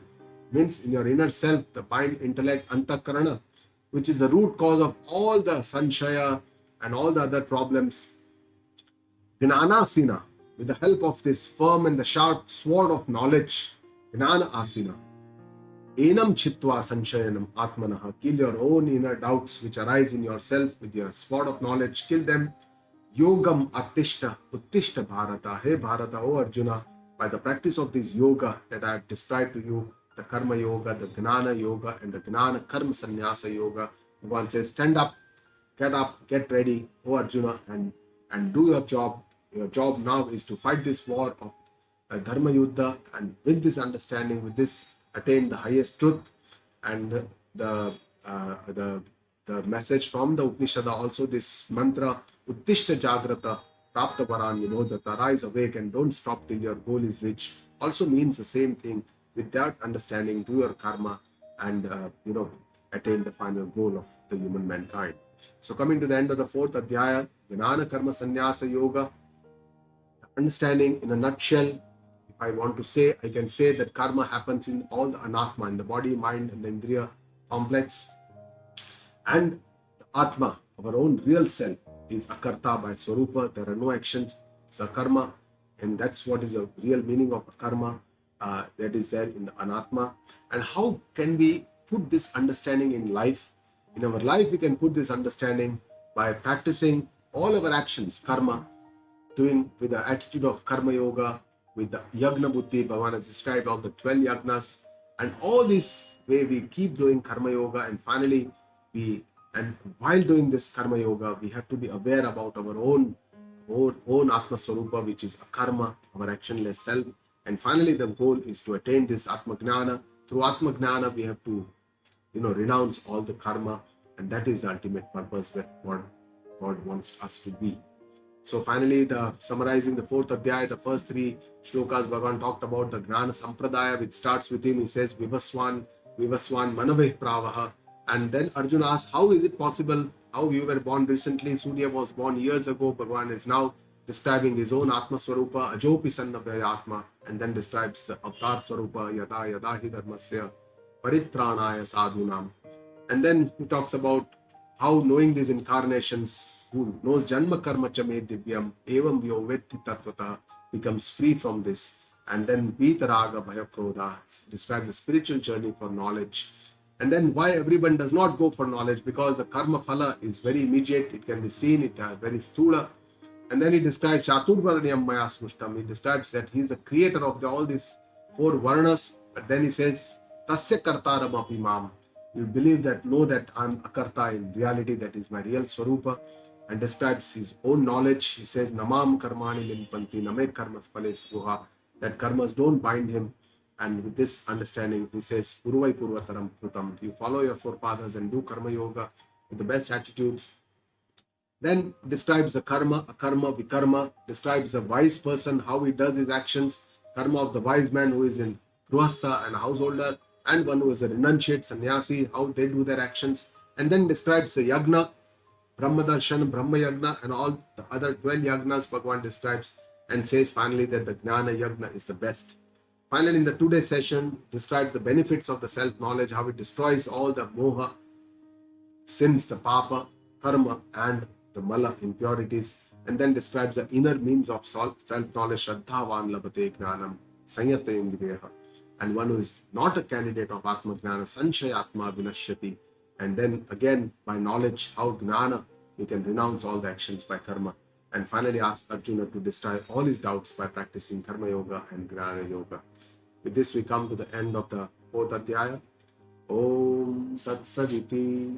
means in your inner self, the mind, intellect, antakarana, which is the root cause of all the sanshaya and all the other problems. Gnana asina, with the help of this firm and the sharp sword of knowledge, Gnana asina, enam chitva sanshayanam atmanaha, kill your own inner doubts which arise in yourself with your sword of knowledge, kill them. Yogam attishta uttishta bharata, hey Bharata, O Arjuna, by the practice of this yoga that I have described to you, the Karma Yoga, the Gnana Yoga, and the Gnana Karma Sannyasa Yoga, Bhagavan says, stand up, get ready, O Arjuna, and do your job. Your job now is to fight this war of Dharma Yuddha, and with this understanding, with this, attain the highest truth. And the message from the Upanishad, also this mantra, Uttishta Jagrata, Prapta Varan Vinodata, rise awake and don't stop till your goal is reached, also means the same thing. With that understanding, do your karma and attain the final goal of the human mankind. So coming to the end of the 4th Adhyaya, Gnana Karma Sannyasa Yoga, understanding in a nutshell, if I want to say, I can say that karma happens in all the anatma, in the body, mind, and the indriya. complex. And the Atma, our own real self, is akarta by Swarupa. There are no actions, it's a karma. And that's what is a real meaning of karma that is there in the Anatma. And how can we put this understanding in life? In our life, we can put this understanding by practicing all our actions, karma, doing with the attitude of Karma-yoga, with the Yagna Buddhi. Bhagavan has described all the 12 yagnas. And all this way we keep doing Karma-yoga, and finally and while doing this Karma-yoga, we have to be aware about our own Atma Swarupa, which is a karma, our actionless self. And finally, the goal is to attain this Atma Gnana. Through Atma Gnana, we have to, renounce all the karma, and that is the ultimate purpose where God wants us to be. So finally, summarizing the fourth Adhyaya, the first three shlokas, Bhagavan talked about the Gnana Sampradaya, which starts with him. He says, Vivaswan, Manaveh Pravaha. And then Arjuna asks, how is it possible? How we were born recently? Surya was born years ago. Bhagavan is now describing his own Atma Swarupa, Ajopi Sannavya Atma, and then describes the Avatar Swarupa, Yada Yadahi Dharmasya, Paritranaya Sadhunam. And then he talks about how knowing these incarnations, who knows Janma Karma Chame Divyam, Evam Vyovetti Tatvata, becomes free from this. And then Vitaraga Bhaya Krodha describes the spiritual journey for knowledge. And then why everyone does not go for knowledge, because the karma phala is very immediate, it can be seen, it is very sthula. And then he describes Chaturvaranyam Maya Srushtam. He describes that he is the creator of all these four varnas. But then he says, Tasya Kartaram Apimam. You believe that, know that I'm a karta in reality, that is my real Swarupa. And describes his own knowledge. He says, Namam Karmani Limpanti, Name Karmas Pales Guha, that karmas don't bind him. And with this understanding, he says, Purvai Purvataram Krutam. You follow your forefathers and do Karma Yoga with the best attitudes. Then describes the karma, akarma, vikarma, describes the wise person, how he does his actions, karma of the wise man who is in Grihastha and a householder, and one who is a renunciate sannyasi, how they do their actions. And then describes the yagna, Brahmadarshan, Brahma Yagna, and all the other 12 yagnas Bhagavan describes, and says finally that the Gnana Yagna is the best. Finally, in the today's session, describe the benefits of the self-knowledge, how it destroys all the moha, sins, the papa, karma, and the mala, impurities, and then describes the inner means of self-knowledge, Shraddhavan Labhate Gnanam, Sanyata Indriyaha, and one who is not a candidate of Atma Gnana, Sanshayatma Vinashyati, and then again, by knowledge, how Gnana, we can renounce all the actions by karma, and finally ask Arjuna to destroy all his doubts by practicing Karma-yoga and Jnana-yoga. With this, we come to the end of the fourth Adhyaya. Om Tat Saditi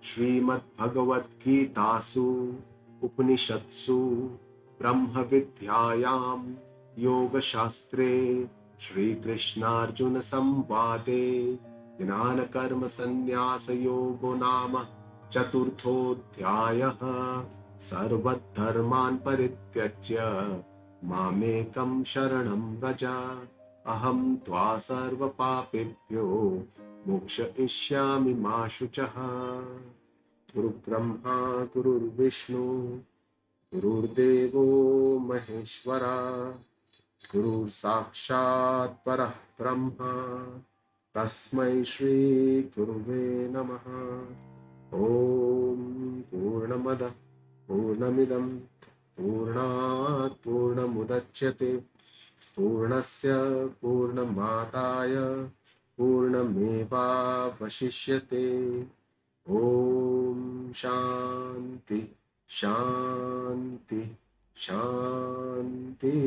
Srimad Bhagavad Geetasu Upanishatsu Brahma Vidyayam Yoga Shastre Shree Krishna Arjuna Samvade Jnana Karma Sannyasa Yogo Nama Chaturthodhyayah Sarvat Dharman Parityajya Mamekam Sharanam Raja Aham Tva Sarva Papebhyo Moksha Ishyami Ma Shuchaha. Guru Brahma Guru Vishnu Guru Devo Maheshwara Guru Sakshat Parah Brahma Tasmai Shri Guruve Namaha. Om Purnamada Purnamidam Purnat Purnamudachyate Purnasya Purnamataya Purnameva Vashishyate. Om Shanti Shanti Shanti.